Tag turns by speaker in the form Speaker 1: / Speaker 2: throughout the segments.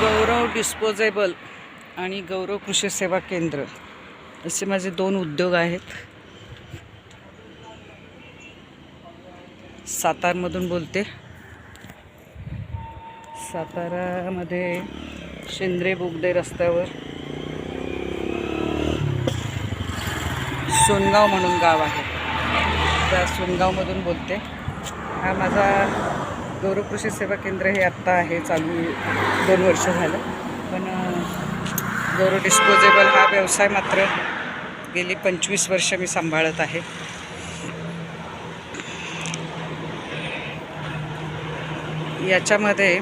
Speaker 1: गौरव disposable आणि गौरव कृषी सेवा केंद्र असे माझे दोन उद्योग आहेत. सातारमधून बोलते. सातारामध्ये शेंद्रे बोगदे रस्त्यावर सोनगाव म्हणून गाव आहे. त्या सोनगावमधून बोलते. हा माझा गौरव कृषी सेवा केंद्र हे आत्ता आहे चालू 2 वर्ष झालं. पण गौरव डिस्पोजेबल हा व्यवसाय मात्र गेली 25 वर्ष मी सांभाळत आहे. याच्यामध्ये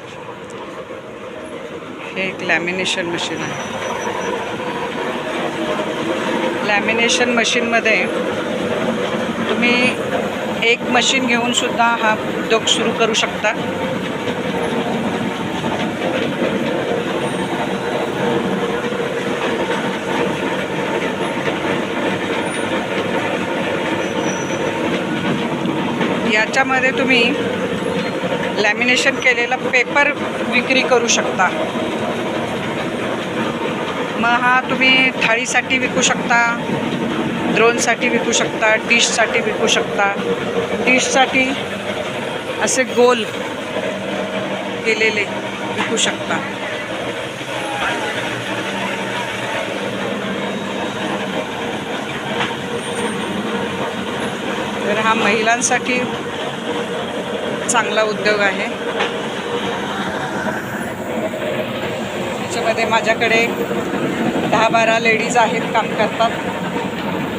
Speaker 1: हे एक लॅमिनेशन मशीन आहे. लॅमिनेशन मशीनमध्ये तुम्ही एक मशीन घेऊन सुद्धा हा उद्योग सुरू करू शकता. याच्यामध्ये तुम्ही लॅमिनेशन केलेला पेपर विक्री करू शकता. मग हा तुम्ही थाळीसाठी विकू शकता, द्रोणसाठी विकू शकता, डिशसाठी विकू शकता. डिशसाठी असे गोल केलेले विकू शकता. तर हा महिलांसाठी चांगला उद्योग आहे. त्याच्यामध्ये माझ्याकडे 10-12 लेडीज आहेत, काम करतात.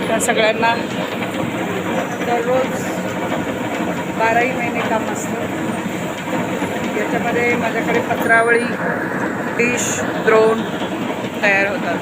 Speaker 1: त्या सगळ्यांना दररोज 12ही महिने काम असतं. याच्यामध्ये माझ्याकडे पत्रावळी, डिश, द्रोण तयार होतात.